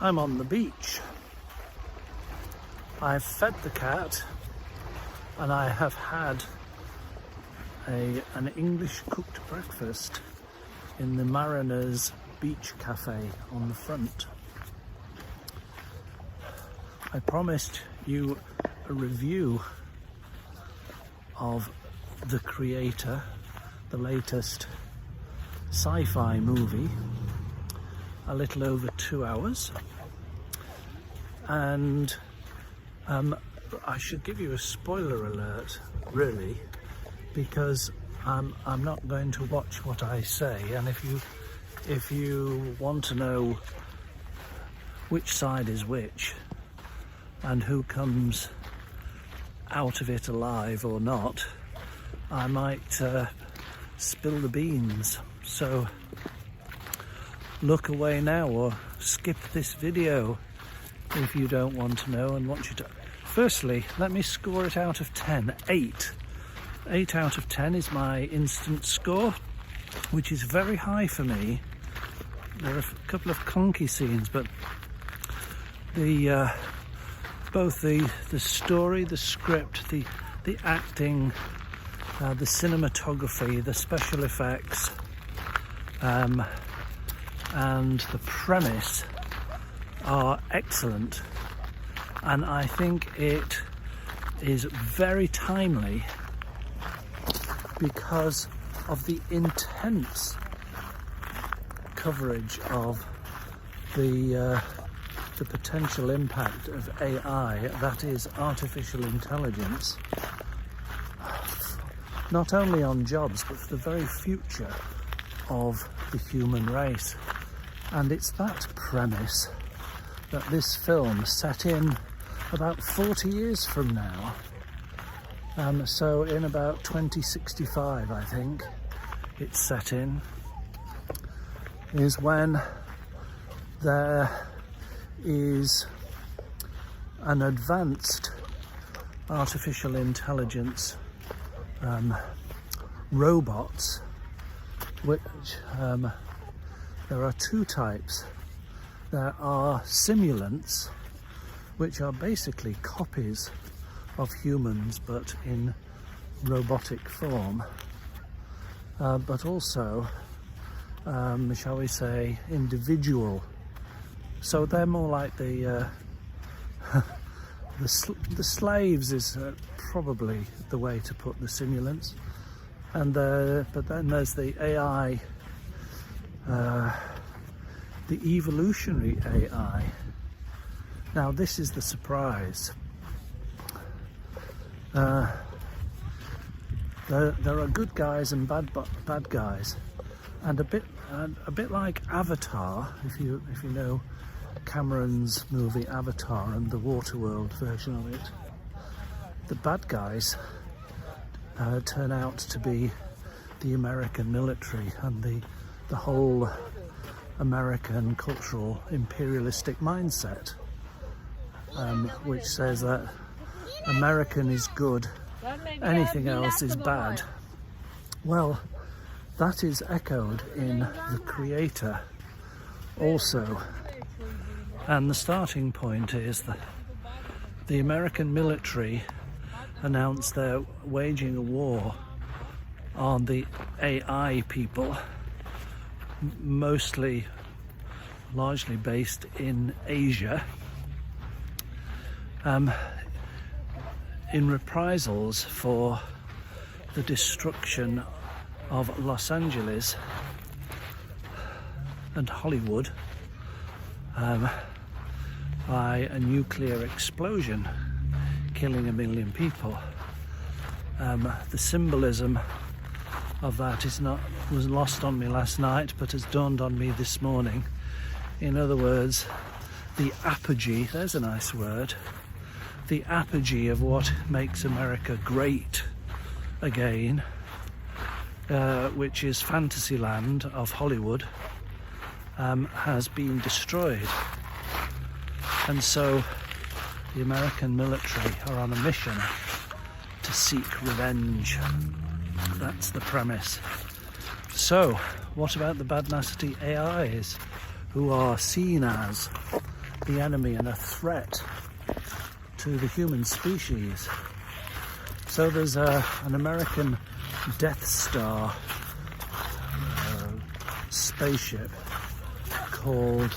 I'm on the beach. I've fed the cat and I have had an English cooked breakfast in the Mariners Beach Cafe on the front. I promised you a review of The Creator, the latest sci-fi movie, a little over 2 hours, and I should give you a spoiler alert, really, because I'm not going to watch what I say, and if you want to know which side is which and who comes out of it alive or not, I might spill the beans. So look away now or skip this video if you don't want to know and want you to. Firstly, let me score it out of 10. 8 out of 10 is my instant score, which is very high for me. There are a couple of clunky scenes, but both the story, the script, the acting, the cinematography, the special effects, and the premise are excellent, and I think it is very timely because of the intense coverage of the potential impact of AI, that is artificial intelligence, not only on jobs but for the very future of the human race. And it's that premise that this film set in about 40 years from now, so in about 2065 I think it's set in, is when there is an advanced artificial intelligence robots, which there are two types. There are simulants, which are basically copies of humans but in robotic form, but also shall we say individual. So they're more like the slaves is probably the way to put the simulants, and but then there's the AI, the evolutionary AI. Now this is the surprise. There are good guys and bad guys, and a bit like Avatar, if you know Cameron's movie Avatar and the Waterworld version of it. The bad guys turn out to be the American military and the whole American cultural imperialistic mindset, which says that American is good, anything else is bad. Well, that is echoed in The Creator also. And the starting point is that the American military announced they're waging a war on the AI people, largely based in Asia, in reprisals for the destruction of Los Angeles and Hollywood by a nuclear explosion killing 1 million people. The symbolism of that was lost on me last night, but has dawned on me this morning. In other words, the apogee, there's a nice word, the apogee of what makes America great again, which is Fantasyland of Hollywood, has been destroyed. And so the American military are on a mission to seek revenge. That's the premise. So what about the bad nasty AIs who are seen as the enemy and a threat to the human species. So there's an American Death Star spaceship called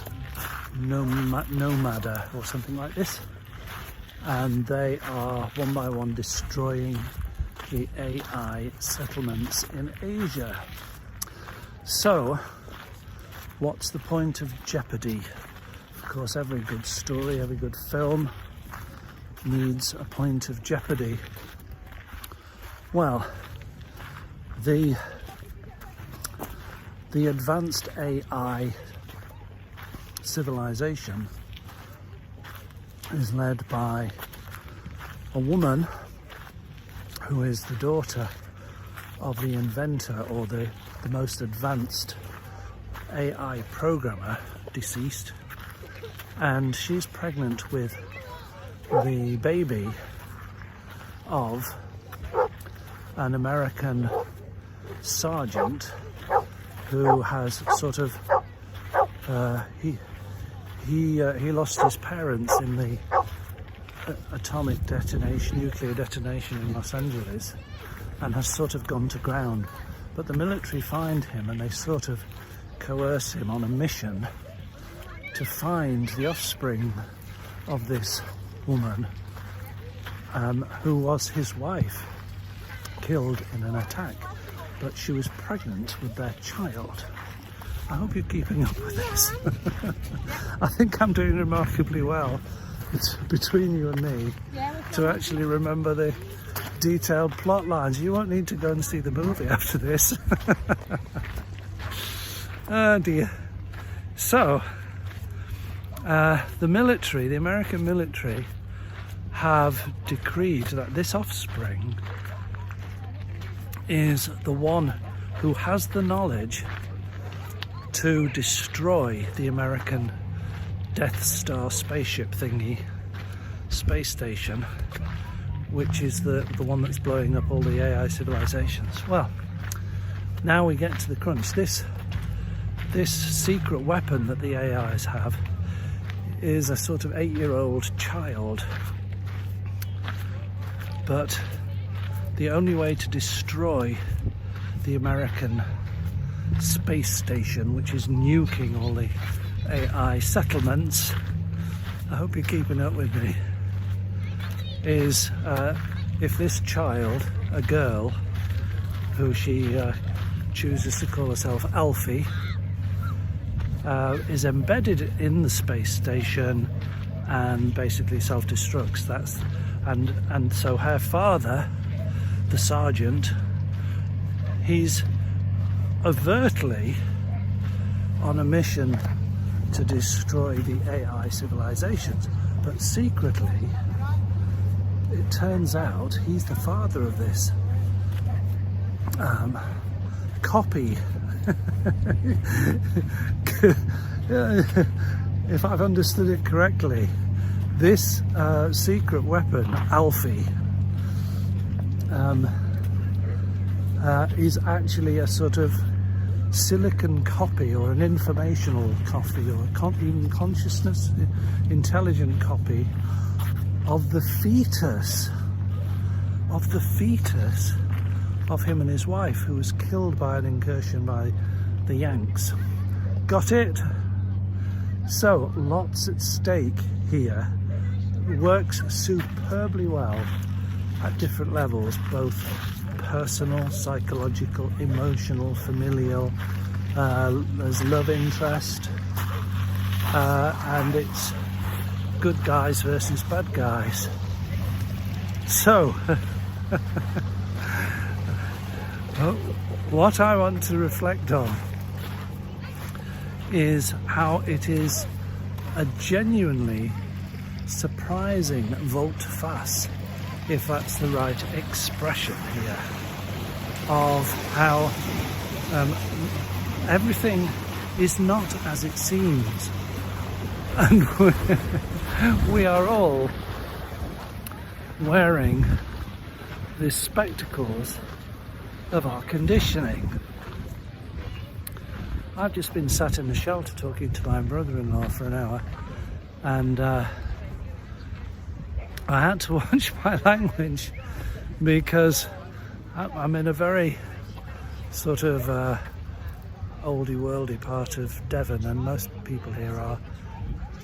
Nomada or something like this, and they are one by one destroying the AI settlements in Asia. So what's the point of jeopardy? Of course, every good story, every good film needs a point of jeopardy. Well, the advanced AI civilization is led by a woman who is the daughter of the inventor, or the most advanced AI programmer, deceased, and she's pregnant with the baby of an American sergeant who has sort of he lost his parents in the atomic detonation, nuclear detonation in Los Angeles, and has sort of gone to ground. But the military find him and they sort of coerce him on a mission to find the offspring of this woman, who was his wife, killed in an attack, but she was pregnant with their child. I hope you're keeping up with this. I think I'm doing remarkably well. It's between you and me to actually remember the detailed plot lines. You won't need to go and see the movie after this. Oh dear. So, the military, the American military, have decreed that this offspring is the one who has the knowledge to destroy the American Death Star spaceship thingy, space station, which is the one that's blowing up all the AI civilizations. Well, now we get to the crunch. This secret weapon that the AIs have is a sort of 8-year-old child, but the only way to destroy the American space station, which is nuking all the AI settlements, I hope you're keeping up with me, is if this child, a girl, who she chooses to call herself Alfie, is embedded in the space station and basically self-destructs. And so her father, the sergeant, he's overtly on a mission to destroy the AI civilizations, but secretly it turns out he's the father of this copy. If I've understood it correctly, this secret weapon, Alfie, is actually a sort of silicon copy, or an informational copy, or even consciousness, intelligent copy of the fetus of him and his wife, who was killed by an incursion by the Yanks. Got it? So lots at stake here. Works superbly well at different levels, both personal, psychological, emotional, familial. There's love interest, and it's good guys versus bad guys. So what I want to reflect on is how it is a genuinely surprising volte-face, if that's the right expression here, of how everything is not as it seems, and we are all wearing the spectacles of our conditioning. I've just been sat in the shelter talking to my brother-in-law for an hour, and I had to watch my language because I'm in a very sort of oldie worldy part of Devon, and most people here are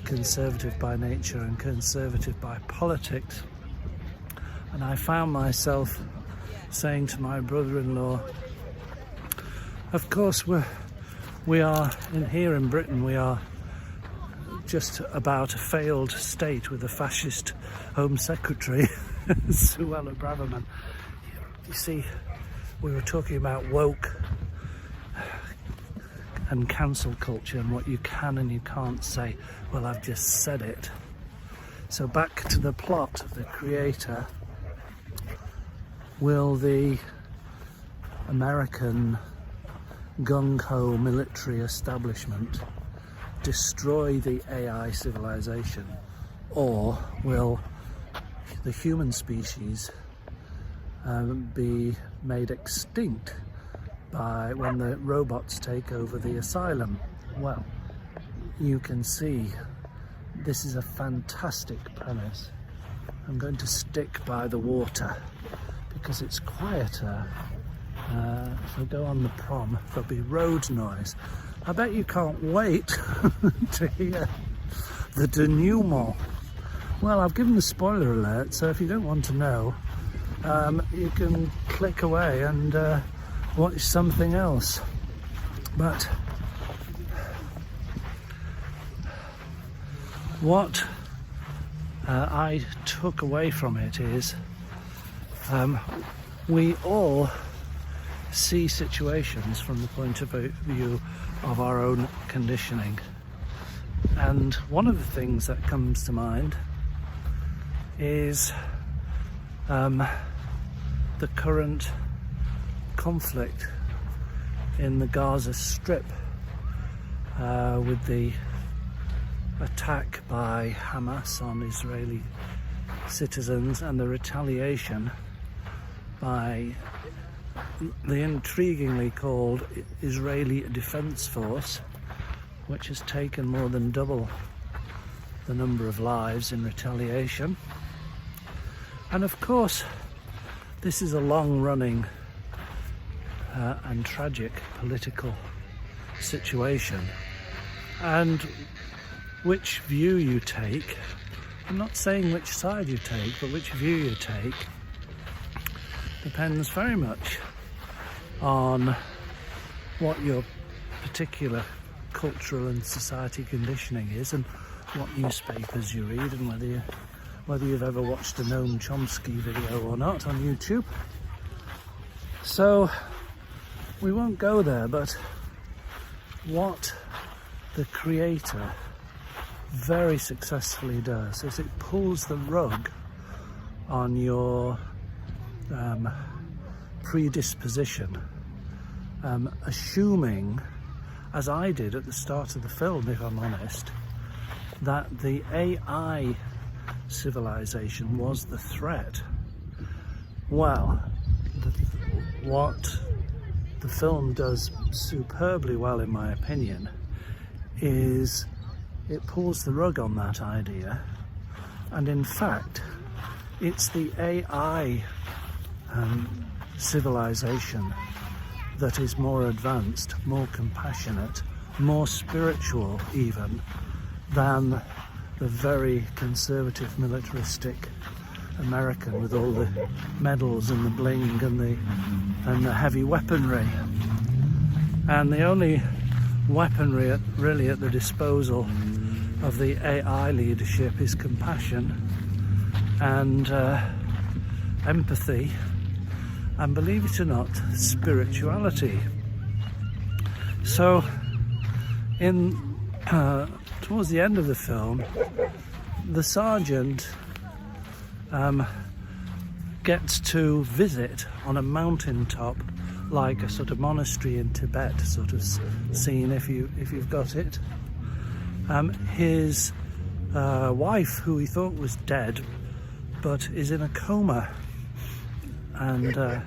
conservative by nature and conservative by politics. And I found myself saying to my brother-in-law, of course we are here in Britain, we are just about a failed state with a fascist Home Secretary, Suella Braverman. You see, we were talking about woke and cancel culture and what you can and you can't say. Well, I've just said it. So back to the plot of the creator. Will the American gung-ho military establishment destroy the AI civilization, or will the human species be made extinct by when the robots take over the asylum? Well, you can see this is a fantastic premise. I'm going to stick by the water because it's quieter. If I go on the prom, there'll be road noise. I bet you can't wait to hear the denouement. Well, I've given the spoiler alert, so if you don't want to know, you can click away and watch something else. But what I took away from it is we all see situations from the point of view of our own conditioning, and one of the things that comes to mind is the current conflict in the Gaza Strip with the attack by Hamas on Israeli citizens and the retaliation by the intriguingly called Israeli Defense Force, which has taken more than double the number of lives in retaliation. And of course, this is a long-running and tragic political situation, and which view you take, I'm not saying which side you take, but which view you take depends very much on what your particular cultural and society conditioning is, and what newspapers you read, and whether you've ever watched a Noam Chomsky video or not on YouTube. So we won't go there, but what the creator very successfully does is it pulls the rug on your predisposition, assuming, as I did at the start of the film, if I'm honest, that the AI civilization was the threat. Well, what the film does superbly well, in my opinion, is it pulls the rug on that idea, and in fact it's the AI civilization that is more advanced, more compassionate, more spiritual even than the very conservative militaristic American with all the medals and the bling and the heavy weaponry. And the only weaponry really at the disposal of the AI leadership is compassion and empathy, and believe it or not, spirituality. So towards the end of the film, the sergeant gets to visit on a mountaintop, like a sort of monastery in Tibet sort of scene, if you've got it. His wife, who he thought was dead but is in a coma, and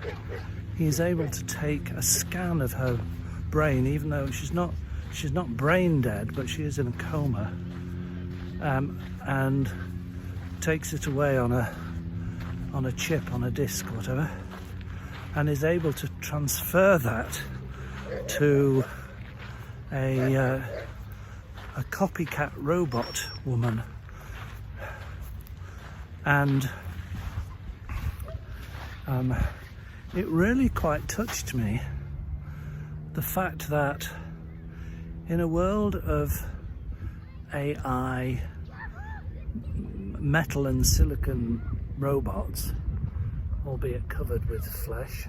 he's able to take a scan of her brain, even though she's not brain dead, but she is in a coma. and takes it away on a chip, on a disc, whatever, and is able to transfer that to a copycat robot woman. And it really quite touched me, the fact that in a world of AI, metal and silicon robots, albeit covered with flesh,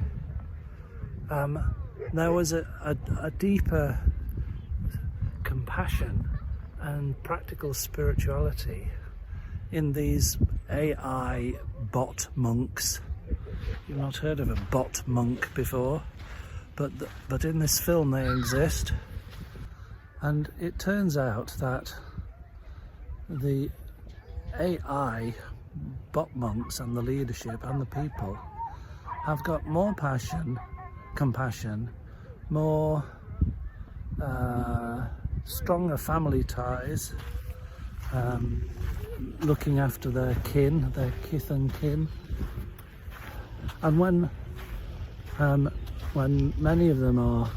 there was a deeper compassion and practical spirituality in these AI bot monks. You've not heard of a bot monk before, but in this film they exist. And it turns out that the AI bot monks and the leadership and the people have got more passion, compassion, more stronger family ties, looking after their kin, their kith and kin. And when many of them are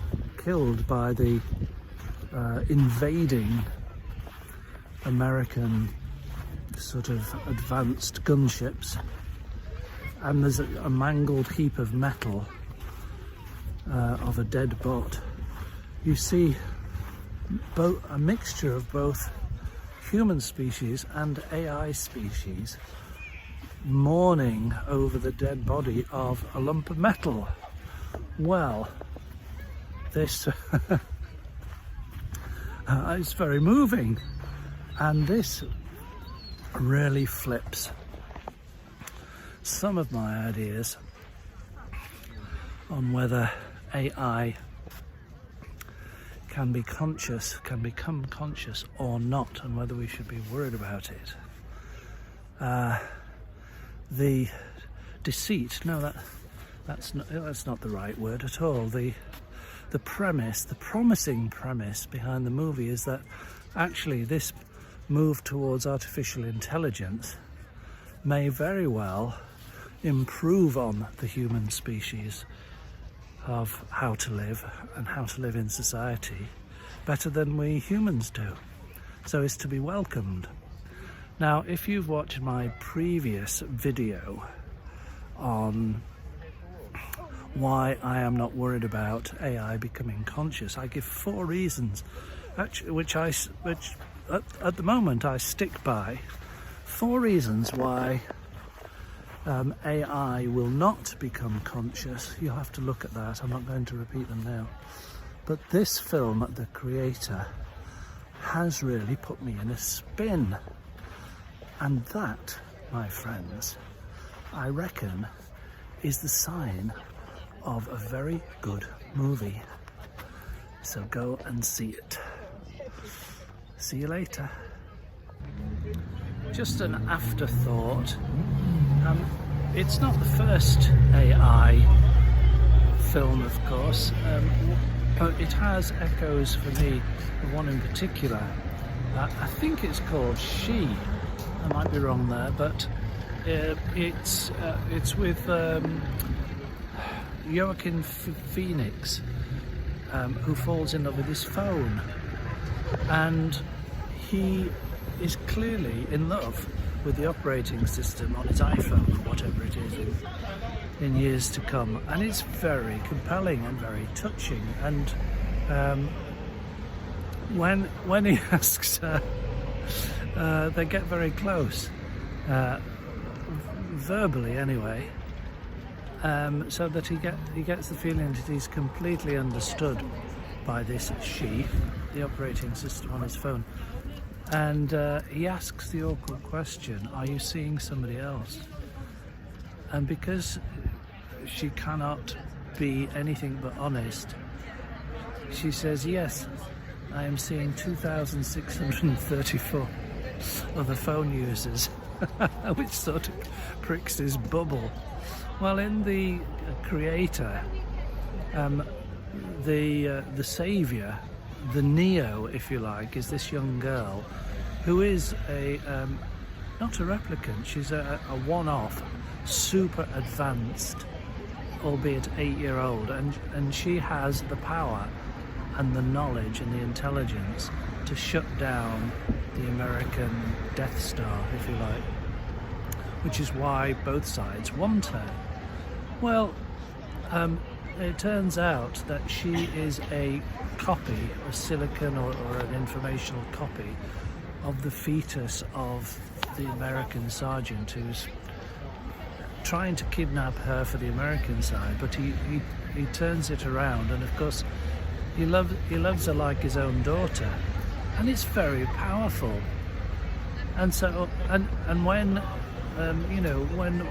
killed by the invading American sort of advanced gunships, and there's a mangled heap of metal of a dead bot, you see a mixture of both human species and AI species mourning over the dead body of a lump of metal. Well, this it's very moving, and this really flips some of my ideas on whether AI can become conscious or not, and whether we should be worried about it. The deceit, no, that's not the right word at all. The premise, the promising premise behind the movie is that actually this move towards artificial intelligence may very well improve on the human species of how to live and how to live in society better than we humans do. So it's to be welcomed. Now, if you've watched my previous video on why I am not worried about AI becoming conscious, I give 4 reasons, actually, which at the moment I stick by. 4 reasons why AI will not become conscious. You'll have to look at that. I'm not going to repeat them now. But this film, the creator, has really put me in a spin. And that, my friends, I reckon, is the sign of a very good movie. So go and see it. See you later. Just an afterthought. It's not the first AI film, of course, but it has echoes for me of one in particular. I think it's called She. I might be wrong there, but it's with Joaquin Phoenix, who falls in love with his phone, and he is clearly in love with the operating system on his iPhone, or whatever it is, in years to come. And it's very compelling and very touching. And when he asks her, they get very close, verbally anyway, so that he gets the feeling that he's completely understood by this she, the operating system on his phone. And he asks the awkward question, are you seeing somebody else? And because she cannot be anything but honest, she says, yes, I am seeing 2,634 other phone users, which sort of pricks his bubble. Well, in the creator, the saviour, the Neo, if you like, is this young girl who is not a replicant, she's a one-off, super advanced, albeit 8-year-old, and she has the power and the knowledge and the intelligence to shut down the American Death Star, if you like, which is why both sides want her. Well, it turns out that she is a copy, a silicon or an informational copy of the fetus of the American sergeant who's trying to kidnap her for the American side, but he turns it around, and of course he loves her like his own daughter, and it's very powerful. And so and when when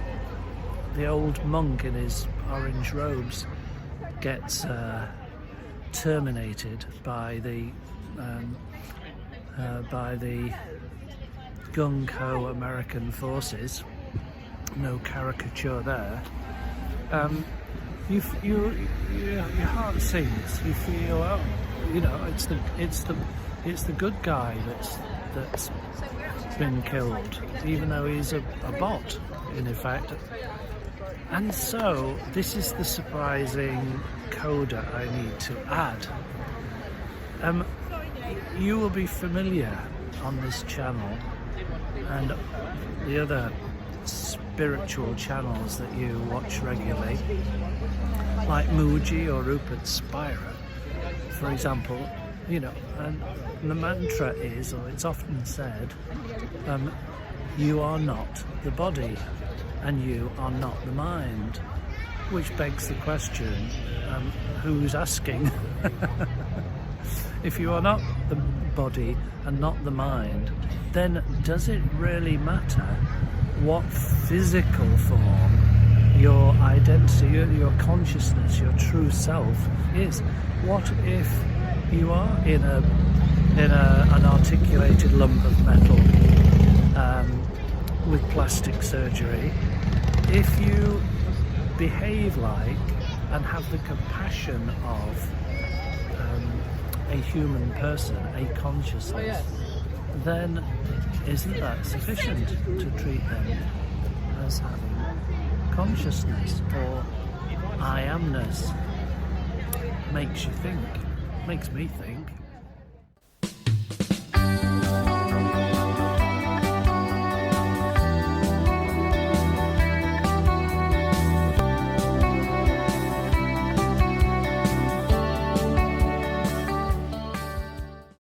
the old monk in his orange robes gets terminated by the gung-ho American forces, no caricature there, your heart sinks. You feel, oh, it's the good guy that's been killed, even though he's a bot in effect. And so this is the surprising coda I need to add. You will be familiar on this channel and the other spiritual channels that you watch regularly, like Muji or Rupert Spira, for example, and the mantra is, or it's often said, you are not the body and you are not the mind, which begs the question, who's asking? If you are not the body and not the mind, then does it really matter what physical form your identity, your consciousness, your true self is? What if you are in an articulated lump of metal with plastic surgery? If you behave like and have the compassion of a human person, a consciousness, then isn't that sufficient to treat them as having consciousness or I amness? Makes you think, makes me think.